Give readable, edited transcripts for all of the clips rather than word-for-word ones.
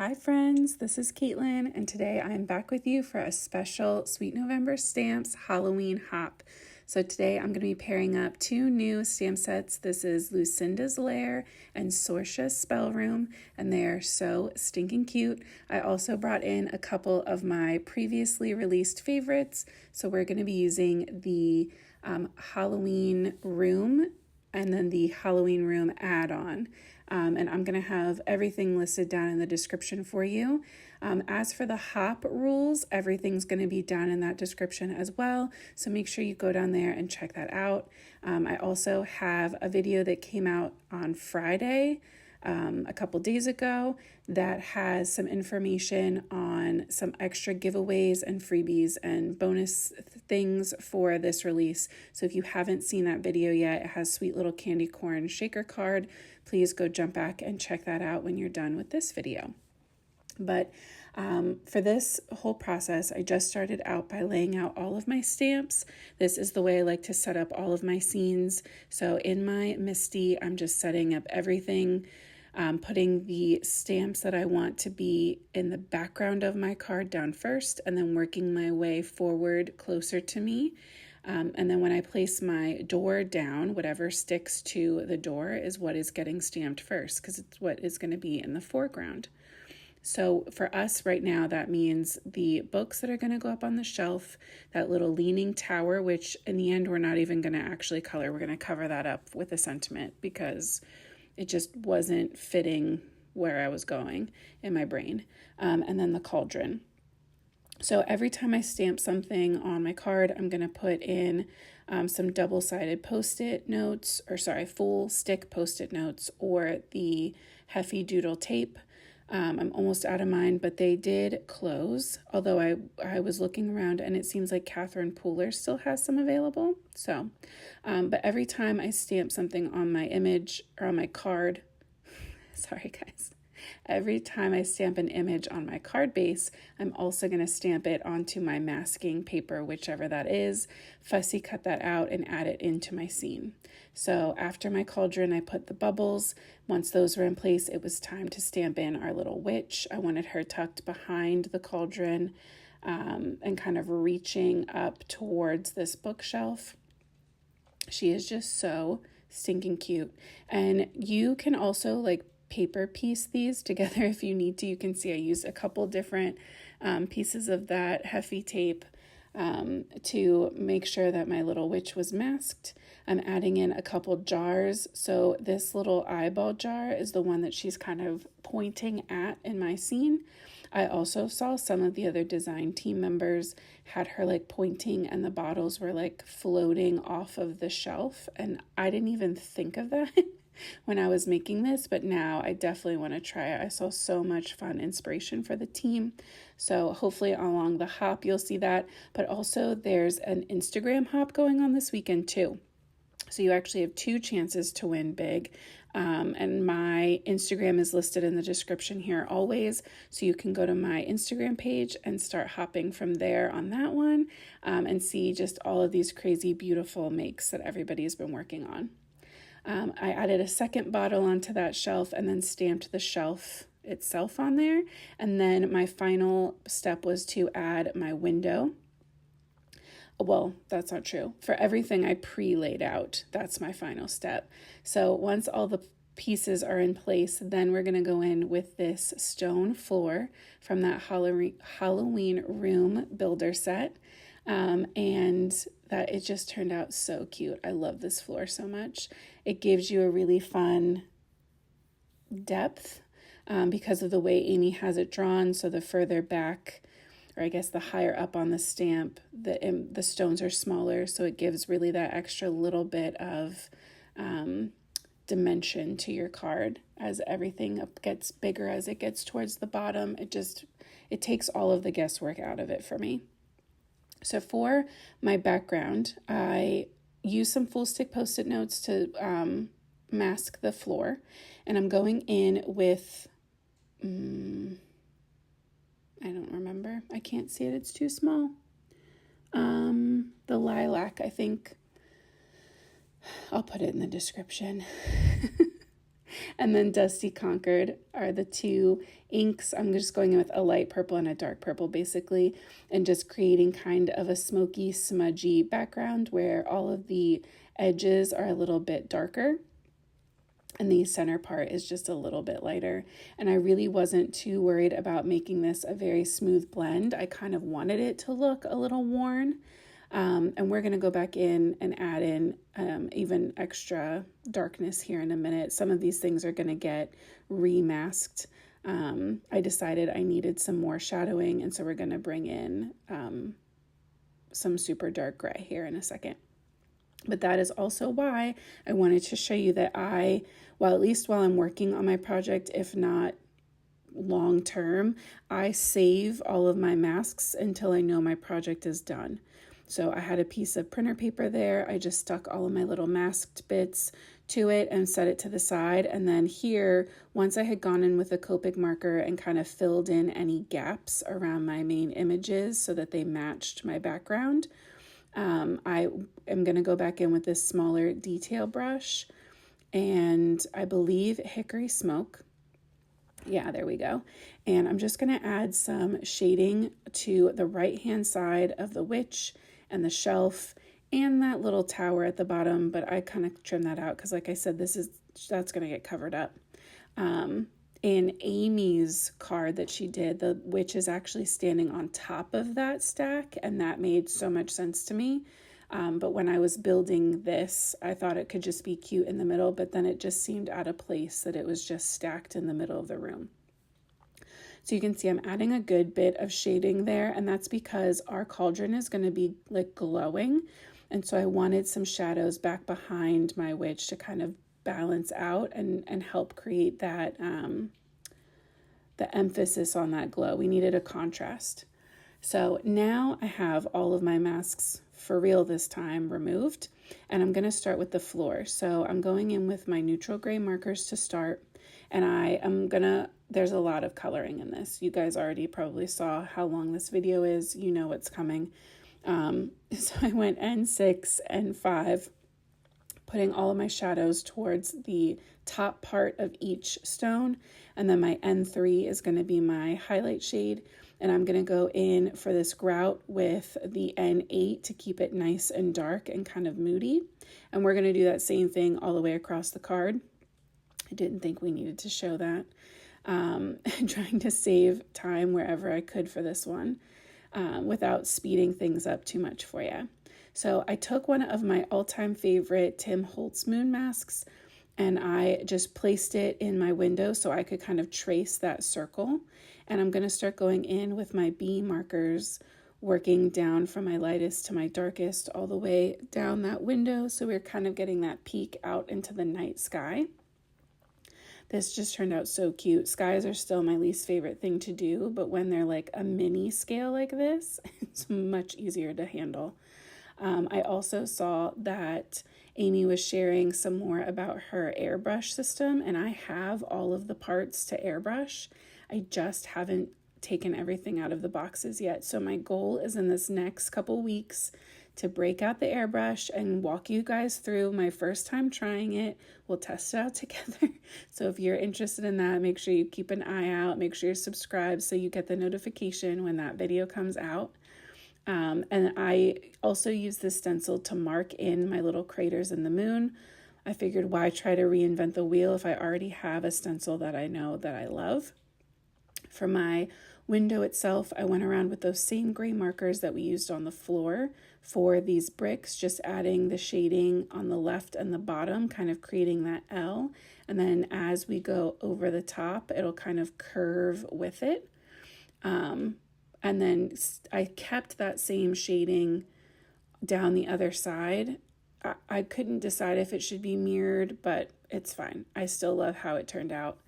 Hi friends, this is Caitlin, and today I'm back with you for a special Sweet November Stamps Halloween hop. So today I'm going to be pairing up two new stamp sets. This is Lucinda's Lair and Sorcia's Spell Room, and they are so stinking cute. I also brought in a couple of my previously released favorites. So we're going to be using the Halloween Room and then the Halloween Room add-on. And I'm going to have everything listed down in the description for you. As for the hop rules, everything's going to be down in that description as well. So make sure you go down there and check that out. I also have a video that came out on Friday, a couple days ago, that has some information on some extra giveaways and freebies and bonus things for this release. So if you haven't seen that video yet, it has sweet little candy corn shaker card. Please go jump back and check that out when you're done with this video. But for this whole process, I just started out by laying out all of my stamps. This is the way I like to set up all of my scenes. So in my Misty, I'm just setting up everything, putting the stamps that I want to be in the background of my card down first, and then working my way forward closer to me. And then when I place my door down, whatever sticks to the door is what is getting stamped first, because it's what is going to be in the foreground. So for us right now, that means the books that are going to go up on the shelf, that little leaning tower, which in the end, we're not even going to actually color. We're going to cover that up with a sentiment because it just wasn't fitting where I was going in my brain. And then the cauldron. So every time I stamp something on my card, I'm going to put in some double-sided post-it notes, full stick post-it notes, or the Heffy Doodle tape. I'm almost out of mine, but they did close, although I was looking around and it seems like Catherine Pooler still has some available. So, but every time I stamp something on my image or on my card, sorry guys. Every time I stamp an image on my card base, I'm also going to stamp it onto my masking paper, whichever that is, fussy cut that out and add it into my scene. So after my cauldron, I put the bubbles. Once those were in place, it was time to stamp in our little witch. I wanted her tucked behind the cauldron and kind of reaching up towards this bookshelf. She is just so stinking cute. And you can also paper piece these together if you need to. You can see I used a couple different pieces of that Heffy tape to make sure that my little witch was masked. I'm adding in a couple jars. So this little eyeball jar is the one that she's kind of pointing at in my scene. I also saw some of the other design team members had her pointing and the bottles were floating off of the shelf, and I didn't even think of that when I was making this, but now I definitely want to try it. I saw so much fun inspiration for the team. So hopefully along the hop, you'll see that, but also there's an Instagram hop going on this weekend too. So you actually have two chances to win big. And my Instagram is listed in the description here always. So you can go to my Instagram page and start hopping from there on that one and see just all of these crazy, beautiful makes that everybody's been working on. I added a second bottle onto that shelf and then stamped the shelf itself on there. And then my final step was to add my window. Well, that's not true. For everything I pre-laid out, that's my final step. So once all the pieces are in place, then we're going to go in with this stone floor from that Halloween room builder set. And that it just turned out so cute. I love this floor so much. It gives you a really fun depth because of the way Amy has it drawn. So the further back, or I guess the higher up on the stamp, the stones are smaller. So it gives really that extra little bit of dimension to your card as everything gets bigger as it gets towards the bottom. It takes all of the guesswork out of it for me. So for my background, I use some full stick post-it notes to mask the floor. And I'm going in with, I don't remember. I can't see it. It's too small. The lilac, I think. I'll put it in the description. And then Dusty Conquered are the two inks. I'm just going in with a light purple and a dark purple basically, and just creating kind of a smoky, smudgy background where all of the edges are a little bit darker and the center part is just a little bit lighter. And I really wasn't too worried about making this a very smooth blend. I kind of wanted it to look a little worn. And we're going to go back in and add in even extra darkness here in a minute. Some of these things are going to get remasked. I decided I needed some more shadowing, and so we're going to bring in some super dark gray here in a second. But that is also why I wanted to show you that at least while I'm working on my project, if not long term, I save all of my masks until I know my project is done. So I had a piece of printer paper there. I just stuck all of my little masked bits to it and set it to the side. And then here, once I had gone in with a Copic marker and kind of filled in any gaps around my main images so that they matched my background, I am going to go back in with this smaller detail brush and I believe Hickory Smoke. Yeah, there we go. And I'm just going to add some shading to the right-hand side of the witch and the shelf and that little tower at the bottom, but I kind of trim that out because like I said, that's going to get covered up. In Amy's card that she did, the witch is actually standing on top of that stack, and that made so much sense to me. But when I was building this, I thought it could just be cute in the middle, but then it just seemed out of place that it was just stacked in the middle of the room. So you can see I'm adding a good bit of shading there, and that's because our cauldron is going to be like glowing. And so I wanted some shadows back behind my witch to kind of balance out and help create that the emphasis on that glow. We needed a contrast. So now I have all of my masks for real this time removed, and I'm going to start with the floor. So I'm going in with my neutral gray markers to start, and there's a lot of coloring in this. You guys already probably saw how long this video is. You know what's coming. So I went N6, N5, putting all of my shadows towards the top part of each stone. And then my N3 is going to be my highlight shade. And I'm going to go in for this grout with the N8 to keep it nice and dark and kind of moody. And we're going to do that same thing all the way across the card. I didn't think we needed to show that. Trying to save time wherever I could for this one without speeding things up too much for you. So I took one of my all-time favorite Tim Holtz moon masks and I just placed it in my window so I could kind of trace that circle. And I'm going to start going in with my B markers, working down from my lightest to my darkest all the way down that window. So we're kind of getting that peek out into the night sky. This just turned out so cute. Skies are still my least favorite thing to do, but when they're like a mini scale like this, it's much easier to handle. I also saw that Amy was sharing some more about her airbrush system, and I have all of the parts to airbrush. I just haven't taken everything out of the boxes yet. So my goal is in this next couple weeks to break out the airbrush and walk you guys through my first time trying it. We'll test it out together. So if you're interested in that, make sure you keep an eye out. Make sure you're subscribed so you get the notification when that video comes out. And I also use this stencil to mark in my little craters in the moon. I figured why try to reinvent the wheel if I already have a stencil that I know that I love. For my window itself, I went around with those same gray markers that we used on the floor for these bricks, just adding the shading on the left and the bottom, kind of creating that L. And then as we go over the top, it'll kind of curve with it. And then I kept that same shading down the other side. I couldn't decide if it should be mirrored, but it's fine. I still love how it turned out.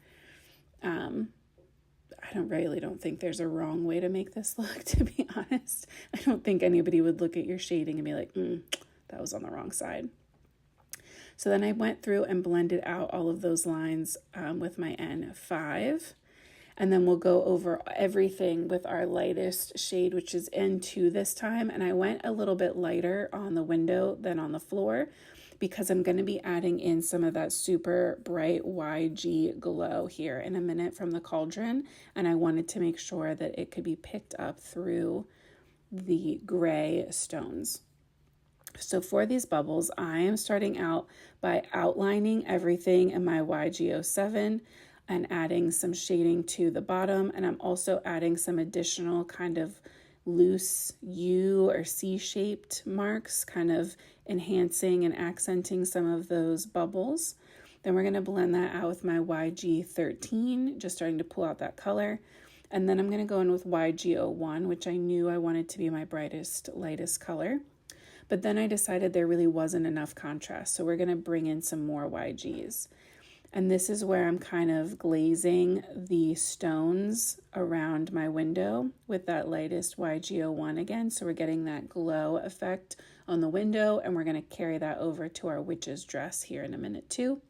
I don't think there's a wrong way to make this look, to be honest. I don't think anybody would look at your shading and be like, that was on the wrong side. So then I went through and blended out all of those lines with my N5. And then we'll go over everything with our lightest shade, which is N2 this time. And I went a little bit lighter on the window than on the floor because I'm going to be adding in some of that super bright YG glow here in a minute from the Cauldron, and I wanted to make sure that it could be picked up through the gray stones. So for these bubbles, I am starting out by outlining everything in my YG07 and adding some shading to the bottom, and I'm also adding some additional kind of loose U or C-shaped marks, kind of enhancing and accenting some of those bubbles. Then we're going to blend that out with my YG13, just starting to pull out that color. And then I'm going to go in with YG01, which I knew I wanted to be my brightest, lightest color. But then I decided there really wasn't enough contrast, so we're going to bring in some more YGs. And this is where I'm kind of glazing the stones around my window with that lightest YG01 again. So we're getting that glow effect on the window, and we're going to carry that over to our witch's dress here in a minute too.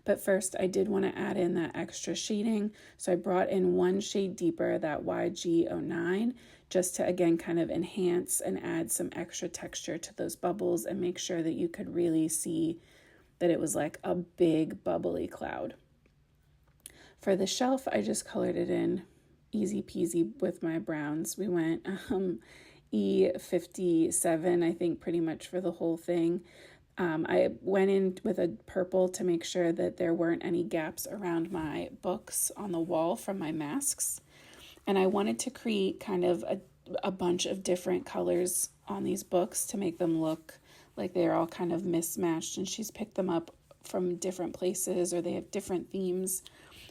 But first, I did want to add in that extra shading. So I brought in one shade deeper, that YG09, just to, again, kind of enhance and add some extra texture to those bubbles and make sure that you could really see that it was like a big bubbly cloud. For the shelf, I just colored it in easy peasy with my browns. We went E57, I think, pretty much for the whole thing. I went in with a purple to make sure that there weren't any gaps around my books on the wall from my masks. And I wanted to create kind of a bunch of different colors on these books to make them look like they're all kind of mismatched, and she's picked them up from different places or they have different themes.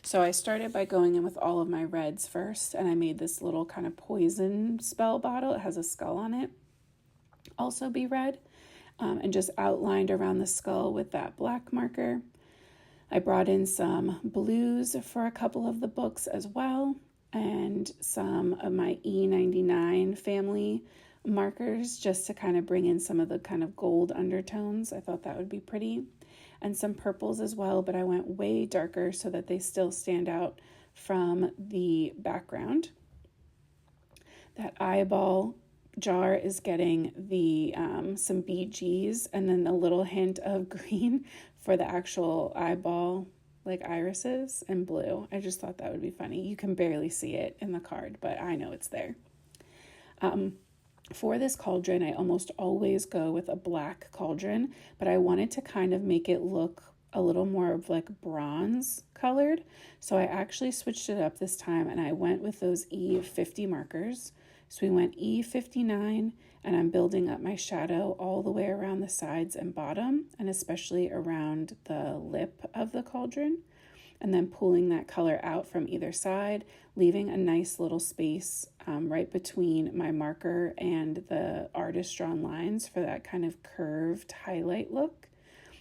So I started by going in with all of my reds first, and I made this little kind of poison spell bottle. It has a skull on it. Also be red. And just outlined around the skull with that black marker. I brought in some blues for a couple of the books as well, and some of my E99 family markers just to kind of bring in some of the kind of gold undertones. I thought that would be pretty. And some purples as well, but I went way darker so that they still stand out from the background. That eyeball jar is getting the some BGs and then a little hint of green for the actual eyeball, like irises, and blue. I just thought that would be funny. You can barely see it in the card, but I know it's there. For this cauldron, I almost always go with a black cauldron, but I wanted to kind of make it look a little more of like bronze colored. So I actually switched it up this time, and I went with those E50 markers. So we went E59, and I'm building up my shadow all the way around the sides and bottom, and especially around the lip of the cauldron, and then pulling that color out from either side, leaving a nice little space right between my marker and the artist drawn lines for that kind of curved highlight look.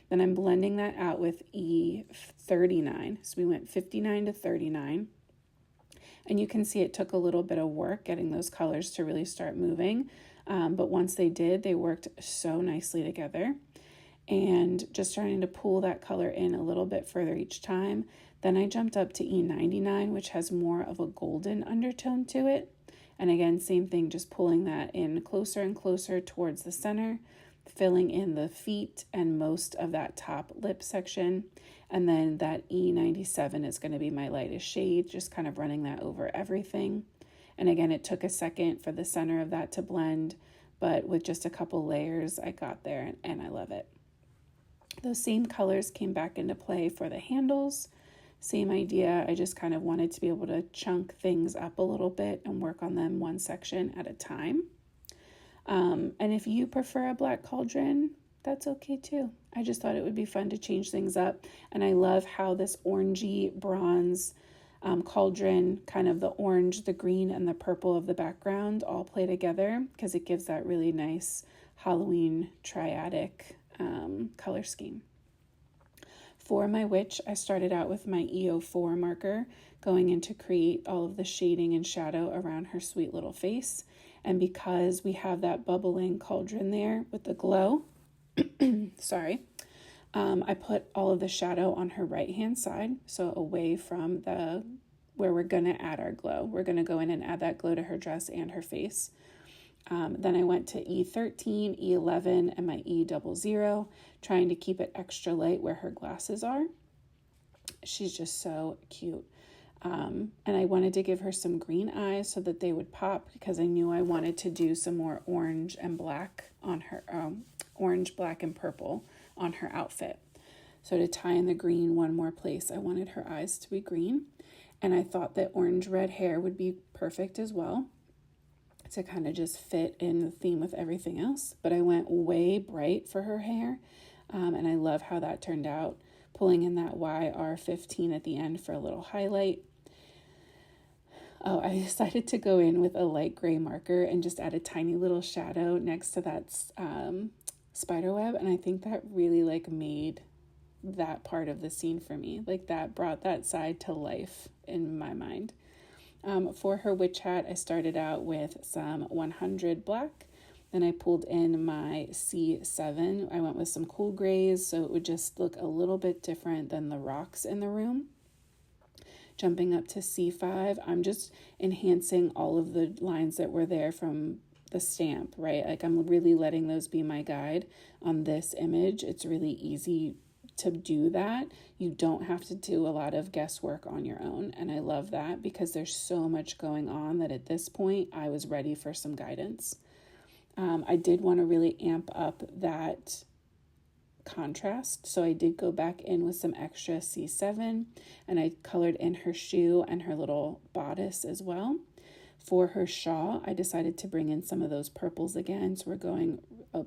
Then I'm blending that out with E39. So we went 59 to 39. And you can see it took a little bit of work getting those colors to really start moving. But once they did, they worked so nicely together. And just starting to pull that color in a little bit further each time. Then I jumped up to E99, which has more of a golden undertone to it. And again, same thing, just pulling that in closer and closer towards the center, filling in the feet and most of that top lip section. And then that E97 is going to be my lightest shade, just kind of running that over everything. And again, it took a second for the center of that to blend, but with just a couple layers, I got there, and I love it. Those same colors came back into play for the handles. Same idea. I just kind of wanted to be able to chunk things up a little bit and work on them one section at a time. And if you prefer a black cauldron, that's okay too. I just thought it would be fun to change things up. And I love how this orangey bronze cauldron, kind of the orange, the green, and the purple of the background all play together, because it gives that really nice Halloween triadic color scheme. For my witch, I started out with my E04 marker, going in to create all of the shading and shadow around her sweet little face. And because we have that bubbling cauldron there with the glow, sorry, I put all of the shadow on her right-hand side, so away from where we're going to add our glow. We're going to go in and add that glow to her dress and her face. Then I went to E13, E11, and my E00, trying to keep it extra light where her glasses are. She's just so cute. And I wanted to give her some green eyes so that they would pop, because I knew I wanted to do some more orange and black on her, orange, black, and purple on her outfit. So to tie in the green one more place, I wanted her eyes to be green. And I thought that orange red hair would be perfect as well, to kind of just fit in the theme with everything else. But I went way bright for her hair, and I love how that turned out, pulling in that YR15 at the end for a little highlight. Oh, I decided to go in with a light gray marker and just add a tiny little shadow next to that spider web, and I think that really made that part of the scene for me. That brought that side to life in my mind. For her witch hat, I started out with some 100 black. Then I pulled in my C7. I went with some cool grays, so it would just look a little bit different than the rocks in the room. Jumping up to C5, I'm just enhancing all of the lines that were there from the stamp, right? I'm really letting those be my guide on this image. It's really easy to do that. You don't have to do a lot of guesswork on your own. And I love that, because there's so much going on that at this point I was ready for some guidance. I did want to really amp up that contrast, so I did go back in with some extra C7, and I colored in her shoe and her little bodice as well. For her shawl, I decided to bring in some of those purples again, so we're going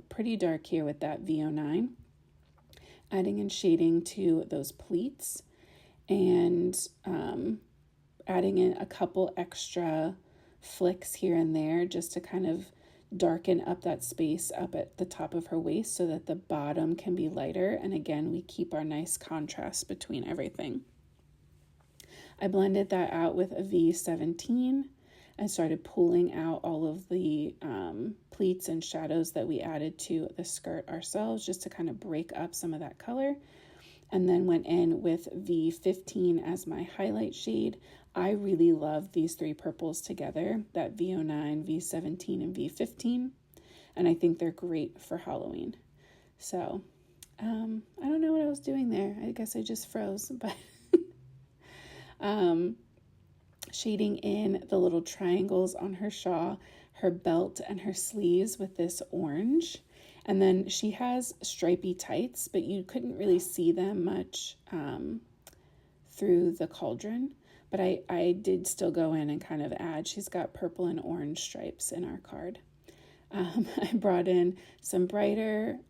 pretty dark here with that V09, adding and shading to those pleats, and adding in a couple extra flicks here and there just to kind of darken up that space up at the top of her waist so that the bottom can be lighter. And again, we keep our nice contrast between everything. I blended that out with a V17 and started pulling out all of the pleats and shadows that we added to the skirt ourselves, just to kind of break up some of that color. And then went in with V15 as my highlight shade. I really love these three purples together, that V09, V17, and V15. And I think they're great for Halloween. So, I don't know what I was doing there. I guess I just froze, but shading in the little triangles on her shawl, her belt, and her sleeves with this orange. And then she has stripy tights, but you couldn't really see them much through the Cauldron. But I did still go in and kind of add, she's got purple and orange stripes in our card. I brought in some brighter,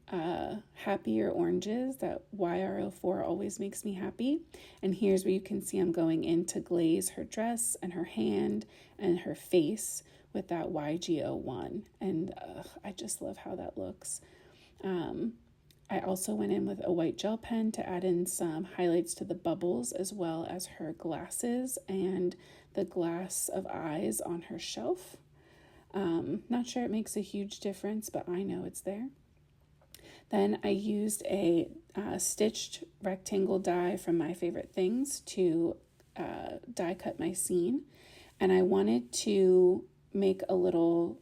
happier oranges. That YR04 always makes me happy. And here's where you can see I'm going in to glaze her dress and her hand and her face with that YG01. And I just love how that looks. I also went in with a white gel pen to add in some highlights to the bubbles, as well as her glasses and the glass of eyes on her shelf. Not sure it makes a huge difference, but I know it's there. Then I used a stitched rectangle die from My Favorite Things to die cut my scene. And I wanted to make a little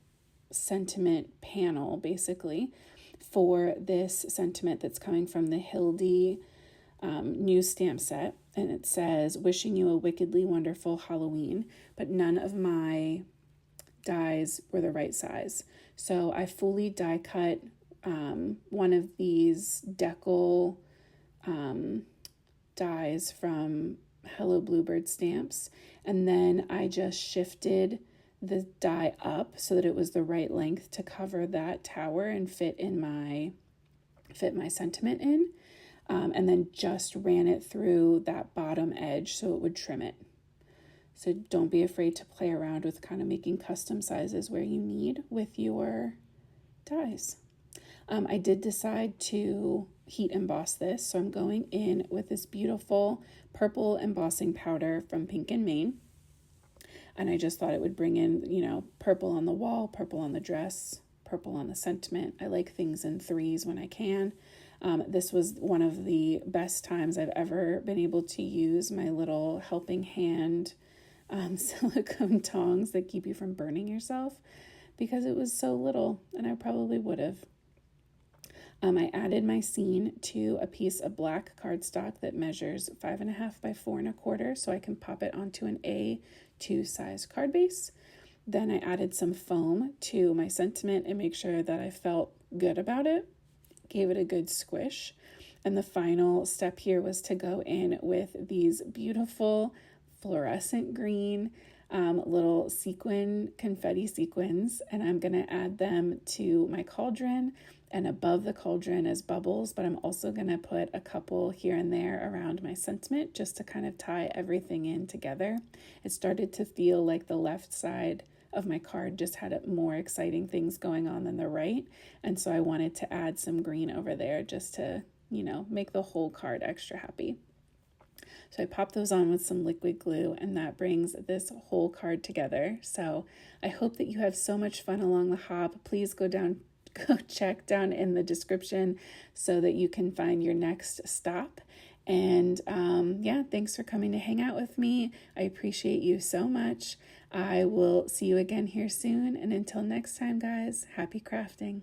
sentiment panel, basically, for this sentiment that's coming from the Hildy new stamp set. And it says, "Wishing you a wickedly wonderful Halloween," but none of my dies were the right size. So I fully die cut one of these decal dies from Hello Bluebird Stamps, and then I just shifted the die up so that it was the right length to cover that tower and fit my sentiment in, and then just ran it through that bottom edge so it would trim it. So don't be afraid to play around with kind of making custom sizes where you need with your dies. I did decide to heat emboss this, so I'm going in with this beautiful purple embossing powder from Pink and Main. And I just thought it would bring in, purple on the wall, purple on the dress, purple on the sentiment. I like things in threes when I can. This was one of the best times I've ever been able to use my little helping hand silicone tongs that keep you from burning yourself. because it was so little, and I probably would have. I added my scene to a piece of black cardstock that measures 5.5 by 4.25, so I can pop it onto an A2 size card base. Then I added some foam to my sentiment and make sure that I felt good about it. Gave it a good squish. And the final step here was to go in with these beautiful fluorescent green little confetti sequins, and I'm going to add them to my cauldron and above the cauldron as bubbles, but I'm also going to put a couple here and there around my sentiment just to kind of tie everything in together. It started to feel like the left side of my card just had more exciting things going on than the right, and so I wanted to add some green over there just to, make the whole card extra happy. So I pop those on with some liquid glue, and that brings this whole card together. So I hope that you have so much fun along the hop. Please go check down in the description so that you can find your next stop. And thanks for coming to hang out with me. I appreciate you so much. I will see you again here soon. And until next time, guys, happy crafting.